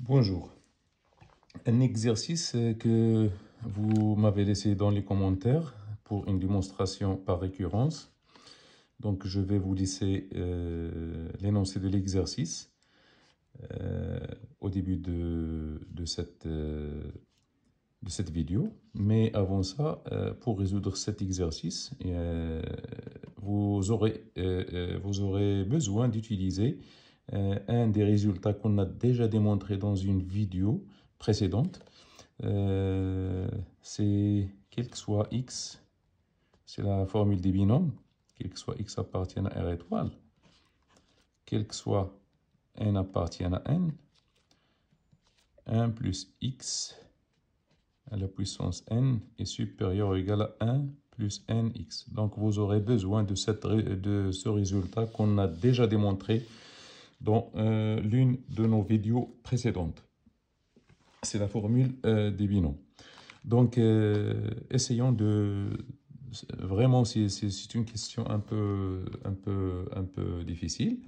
Bonjour. Un exercice que vous m'avez laissé dans les commentaires pour une démonstration par récurrence. Donc, je vais vous laisser l'énoncé de l'exercice au début de cette vidéo. Mais avant ça, pour résoudre cet exercice, vous aurez besoin d'utiliser un des résultats qu'on a déjà démontré dans une vidéo précédente. C'est quel que soit x, c'est la formule des binômes, quel que soit x appartienne à R étoile, quel que soit n appartienne à n, 1 plus x à la puissance n est supérieur ou égal à 1 plus nx. Donc vous aurez besoin de ce résultat qu'on a déjà démontré dans l'une de nos vidéos précédentes. C'est la formule des binômes. Donc, essayons de... Vraiment, c'est une question un peu difficile.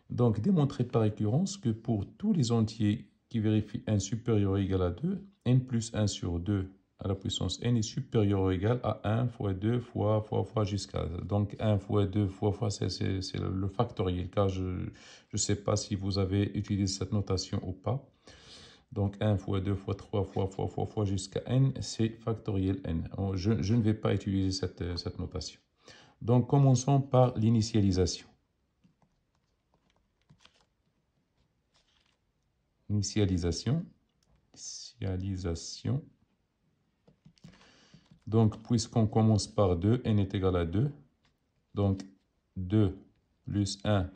Donc, démontrer par récurrence que pour tous les entiers qui vérifient n supérieur ou égal à 2, n plus 1 sur 2 à la puissance n est supérieur ou égal à 1 fois 2 fois jusqu'à... Donc, 1 fois 2 fois, c'est le factoriel, car je ne sais pas si vous avez utilisé cette notation ou pas. Donc, 1 fois 2 fois 3 fois jusqu'à n, c'est factoriel n. Je ne vais pas utiliser cette notation. Donc, commençons par l'initialisation. Initialisation. Donc, puisqu'on commence par 2, n est égal à 2. Donc, 2 plus 1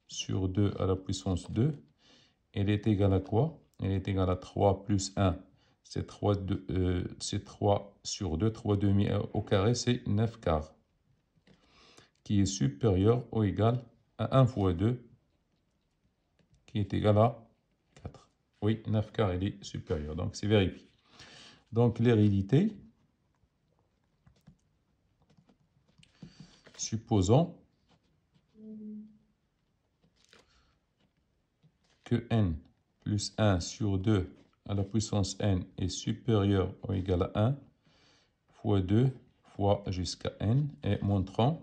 sur 2 à la puissance 2. Elle est égale à quoi? Elle est égale à 3 plus 1. C'est 3 sur 2. 3 demi au carré, c'est 9 quarts. Qui est supérieur ou égal à 1 fois 2. Qui est égal à 4. Oui, 9 quarts, il est supérieur. Donc, c'est vérifié. Donc, l'hérédité. Supposons que n plus 1 sur 2 à la puissance n est supérieur ou égal à 1 fois 2 fois jusqu'à n, et montrons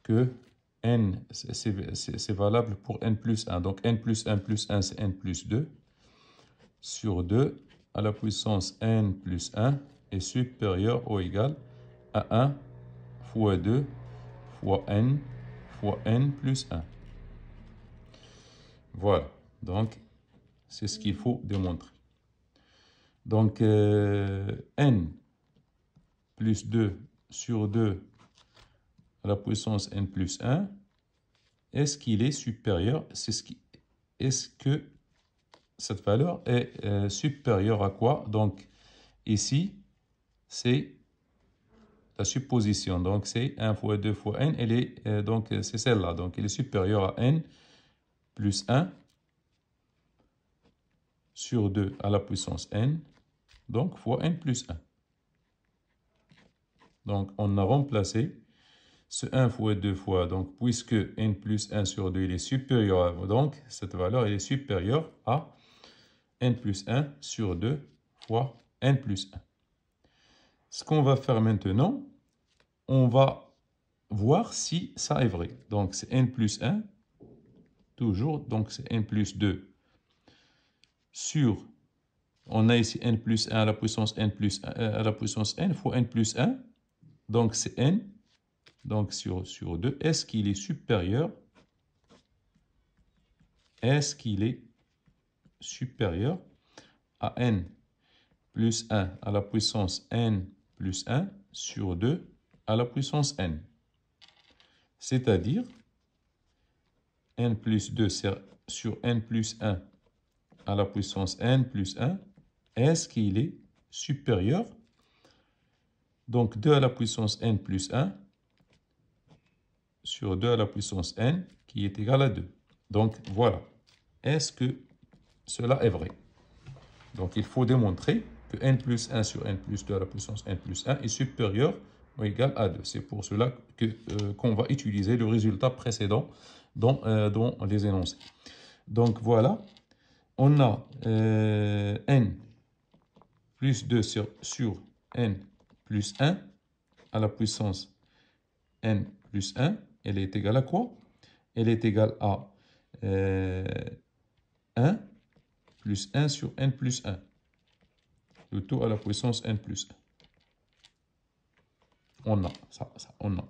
que n, c'est valable pour n plus 1. Donc n plus 1 plus 1, c'est n plus 2 sur 2 à la puissance n plus 1 est supérieur ou égal à 1 fois 2 fois n plus 1. Voilà, donc c'est ce qu'il faut démontrer. Donc n plus 2 sur 2 à la puissance n plus 1, est-ce qu'il est supérieur? Est-ce que cette valeur est supérieure à quoi? Donc ici, c'est la supposition. Donc c'est 1 fois 2 fois n, donc c'est celle-là. Donc elle est supérieure à n plus 1 sur 2 à la puissance n, donc fois n plus 1. Donc on a remplacé ce 1 fois 2 fois, donc puisque n plus 1 sur 2 il est supérieur à, donc cette valeur elle est supérieure à n plus 1 sur 2 fois n plus 1. Ce qu'on va faire maintenant, on va voir si ça est vrai. Donc c'est n plus 1, toujours, donc c'est n plus 2 sur, on a ici n plus 1 à la puissance n plus 1, à la puissance n fois n plus 1, donc c'est n, donc sur 2, est-ce qu'il est supérieur? Est-ce qu'il est supérieur à n plus 1 à la puissance n plus 1 sur 2 à la puissance n? C'est-à-dire, n plus 2 sur n plus 1 à la puissance n plus 1, est-ce qu'il est supérieur? Donc 2 à la puissance n plus 1 sur 2 à la puissance n qui est égal à 2. Donc voilà. Est-ce que cela est vrai? Donc il faut démontrer que n plus 1 sur n plus 2 à la puissance n plus 1 est supérieur ou égal à 2. C'est pour cela qu'on va utiliser le résultat précédent dans les énoncés. Donc voilà, on a n plus 2 sur n plus 1 à la puissance n plus 1, elle est égale à quoi? Elle est égale à 1 plus 1 sur n plus 1, le tout à la puissance n plus 1. On a ça, on a.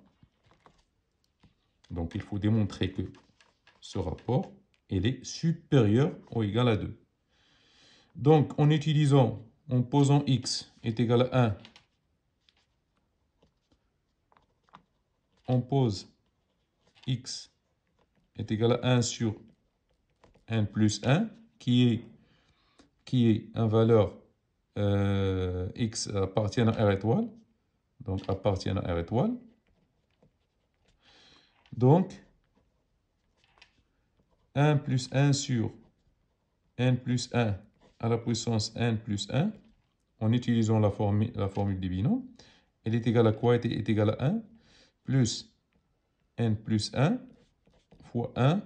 Donc il faut démontrer que ce rapport, il est supérieur ou égal à 2. Donc en utilisant, en posant x est égal à 1, on pose x est égal à 1 sur n plus 1, qui est une valeur x appartient à R étoile, donc appartient à R étoile. Donc 1 plus 1 sur n plus 1 à la puissance n plus 1, en utilisant la formule des binômes, elle est égale à quoi? Elle est égale à 1 plus n plus 1 fois 1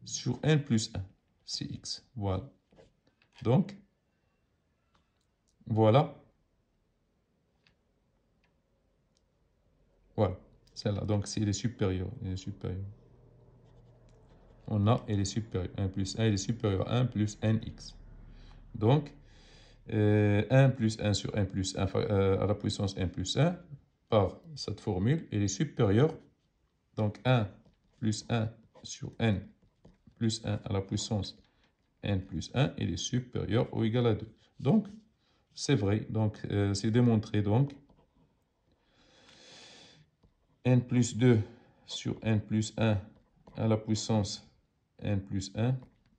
sur n plus 1, c'est x. Voilà. Donc, voilà. Voilà, celle-là. Donc, c'est les supérieurs. Elle est supérieure. On a, elle est supérieure. 1 plus 1, elle est supérieure à 1 plus nx. Donc, 1 plus 1 sur 1 plus 1 à la puissance n plus 1 par cette formule, elle est supérieure. Donc, 1 plus 1 sur n plus 1 à la puissance n plus 1, elle est supérieure ou égale à 2. Donc, c'est vrai. Donc, c'est démontré. Donc, n plus 2 sur n plus 1 à la puissance n plus 1,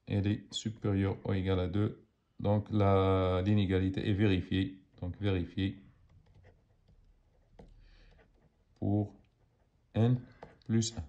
elle est supérieure ou égale à 2. Donc, l'inégalité est vérifiée. Donc, vérifiée pour n plus 1.